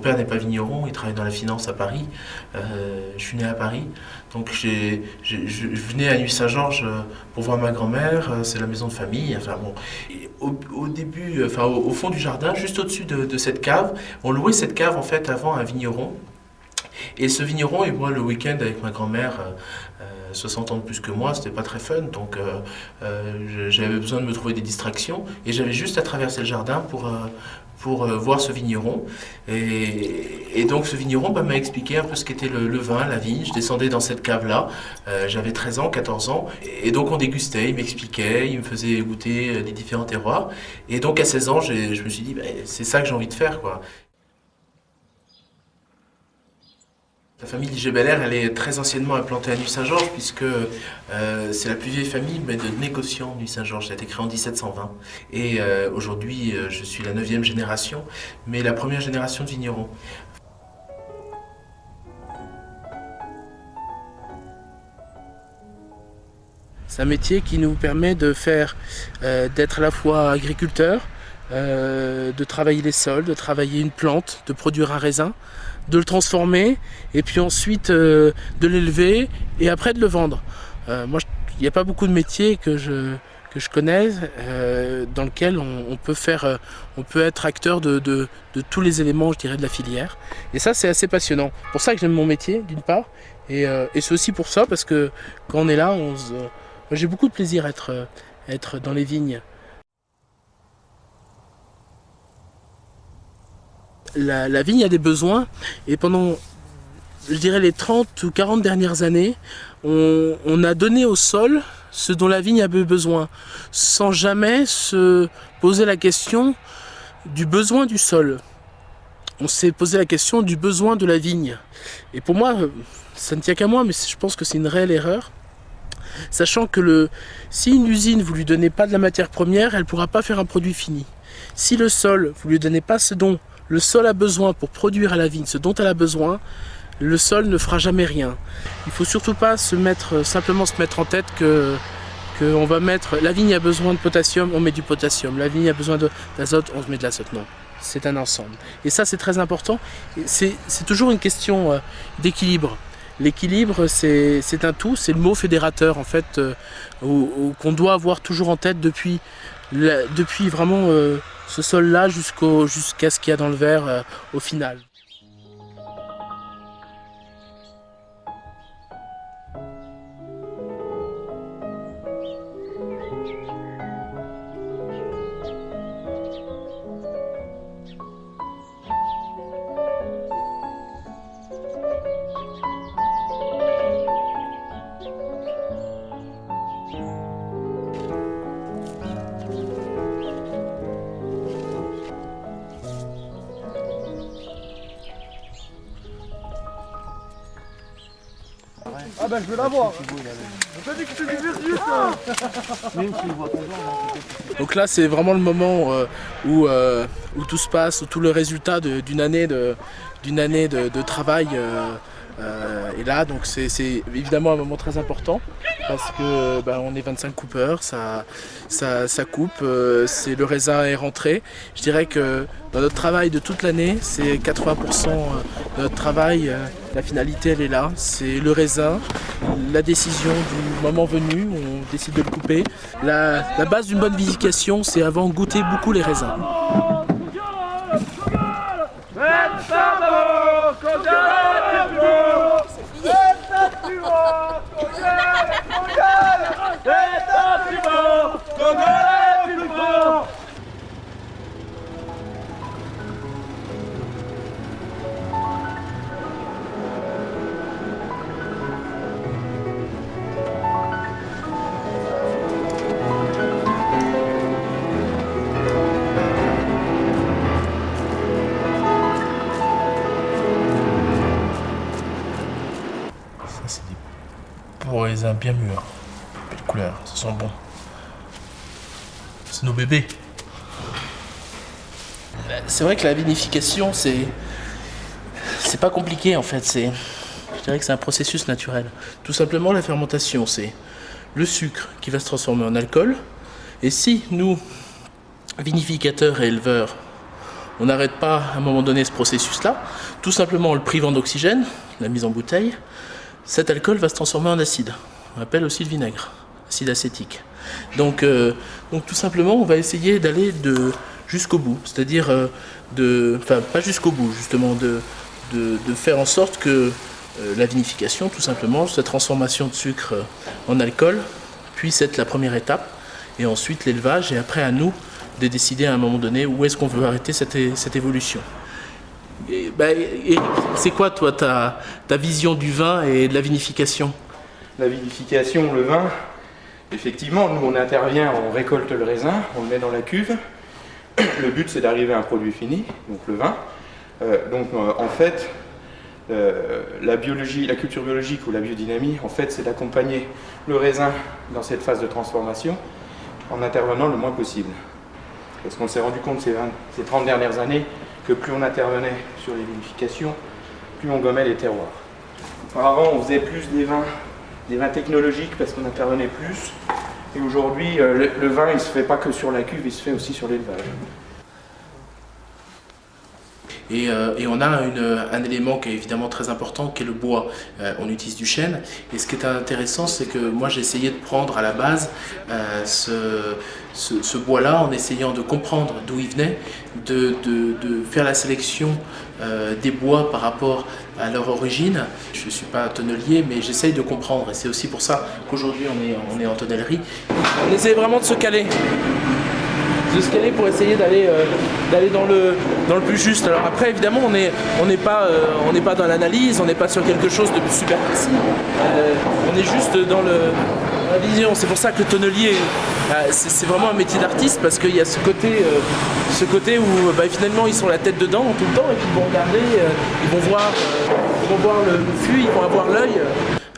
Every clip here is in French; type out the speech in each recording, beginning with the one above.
père n'est pas vigneron, il travaille dans la finance à Paris. Je suis né à Paris, donc je venais à Nuits-Saint-Georges pour voir ma grand-mère, c'est la maison de famille. Enfin bon, et au début, enfin au fond du jardin, juste au-dessus de cette cave, on louait cette cave en fait avant un vigneron. Et ce vigneron et moi le week-end avec ma grand-mère, 60 ans de plus que moi, c'était pas très fun, donc j'avais besoin de me trouver des distractions et j'avais juste à traverser le jardin pour voir ce vigneron. Et donc ce vigneron m'a expliqué un peu ce qu'était le vin, la vigne. Je descendais dans cette cave-là, j'avais 13 ans, 14 ans, et donc on dégustait, il m'expliquait, il me faisait goûter les différents terroirs. Et donc à 16 ans, je me suis dit, c'est ça que j'ai envie de faire, quoi. La famille Liger-Belair, elle est très anciennement implantée à Nuits-Saint-Georges puisque c'est la plus vieille famille de négociants Nuits-Saint-Georges. Ça a été créé en 1720. Et aujourd'hui, je suis la 9e génération, mais la première génération de vignerons. C'est un métier qui nous permet de faire, d'être à la fois agriculteur, de travailler les sols, de travailler une plante, de produire un raisin, de le transformer et puis ensuite de l'élever et après de le vendre. Moi, il n'y a pas beaucoup de métiers que je connaisse dans lequel on peut être acteur de tous les éléments, je dirais, de la filière. Et ça, c'est assez passionnant. C'est pour ça que j'aime mon métier, d'une part, et c'est aussi pour ça parce que quand on est là, j'ai beaucoup de plaisir à être dans les vignes. La vigne a des besoins et pendant, je dirais, les 30 ou 40 dernières années, on a donné au sol ce dont la vigne avait besoin, sans jamais se poser la question du besoin du sol. On s'est posé la question du besoin de la vigne. Et pour moi, ça ne tient qu'à moi, mais je pense que c'est une réelle erreur. Sachant que si une usine, vous ne lui donnez pas de la matière première, elle ne pourra pas faire un produit fini. Si le sol, vous ne lui donnez pas ce dont le sol a besoin pour produire à la vigne ce dont elle a besoin, le sol ne fera jamais rien. Il ne faut surtout pas simplement se mettre en tête que on va mettre, la vigne a besoin de potassium, on met du potassium, la vigne a besoin d'azote, on met de l'azote. Non, c'est un ensemble. Et ça, c'est très important. C'est toujours une question d'équilibre. L'équilibre, c'est un tout, c'est le mot fédérateur en fait, qu'on doit avoir toujours en tête depuis vraiment ce sol-là jusqu'à ce qu'il y a dans le verre au final. Ah ben je veux la voir. T'as dit que c'est du verdict ça. Donc là c'est vraiment le moment où tout se passe, où tout le résultat d'une année de travail est là. Donc c'est évidemment un moment très important parce que on est 25 coupeurs, ça coupe, le raisin est rentré. Je dirais que dans notre travail de toute l'année, c'est 80% de notre travail. La finalité, elle est là, c'est le raisin, la décision du moment venu, on décide de le couper. La base d'une bonne vinification, c'est avant goûter beaucoup les raisins. Pour les raisins bien mûrs, belle couleur, ça sent bon. C'est nos bébés. C'est vrai que la vinification, c'est pas compliqué en fait. Je dirais que c'est un processus naturel. Tout simplement, la fermentation, c'est le sucre qui va se transformer en alcool. Et si nous, vinificateurs et éleveurs, on n'arrête pas à un moment donné ce processus-là, tout simplement en le privant d'oxygène, la mise en bouteille, cet alcool va se transformer en acide. On appelle aussi le vinaigre, acide acétique. Donc tout simplement, on va essayer d'aller jusqu'au bout, c'est-à-dire pas jusqu'au bout, justement, de faire en sorte que la vinification, tout simplement, cette transformation de sucre en alcool, puisse être la première étape, et ensuite l'élevage, et après à nous de décider à un moment donné où est-ce qu'on veut arrêter cette évolution. Et c'est quoi, toi, ta vision du vin et de la vinification? La vinification, le vin, effectivement, nous on intervient, on récolte le raisin, on le met dans la cuve. Le but c'est d'arriver à un produit fini, donc le vin. En fait, la culture biologique ou la biodynamie, en fait, c'est d'accompagner le raisin dans cette phase de transformation en intervenant le moins possible. Parce qu'on s'est rendu compte ces 30 dernières années que plus on intervenait sur les vinifications, plus on gommait les terroirs. Auparavant, on faisait plus des vins technologiques parce qu'on intervenait plus. Et aujourd'hui, le vin, il ne se fait pas que sur la cuve, il se fait aussi sur l'élevage. Et on a un élément qui est évidemment très important, qui est le bois. On utilise du chêne. Et ce qui est intéressant, c'est que moi j'ai essayé de prendre à la base ce bois-là en essayant de comprendre d'où il venait, de faire la sélection des bois par rapport à leur origine. Je ne suis pas tonnelier, mais j'essaye de comprendre. Et c'est aussi pour ça qu'aujourd'hui on est en tonnellerie. On essaie vraiment de se caler. Pour essayer d'aller dans le plus juste. Alors après, évidemment, on n'est pas dans l'analyse, on n'est pas sur quelque chose de super précis. On est juste dans la vision. C'est pour ça que le tonnelier, c'est vraiment un métier d'artiste, parce qu'il y a ce côté où finalement ils sont la tête dedans tout le temps, et puis ils vont regarder, ils vont voir le fût, ils vont avoir l'œil.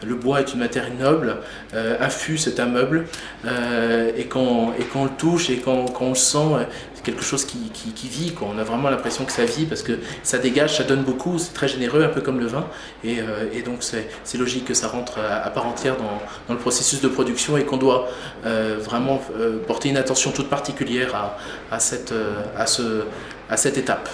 Le bois est une matière noble, un fût c'est un meuble, et quand on le touche et quand on le sent, c'est quelque chose qui vit, quoi. On a vraiment l'impression que ça vit parce que ça dégage, ça donne beaucoup, c'est très généreux, un peu comme le vin, et donc c'est logique que ça rentre à part entière dans le processus de production, et qu'on doit vraiment porter une attention toute particulière à cette étape.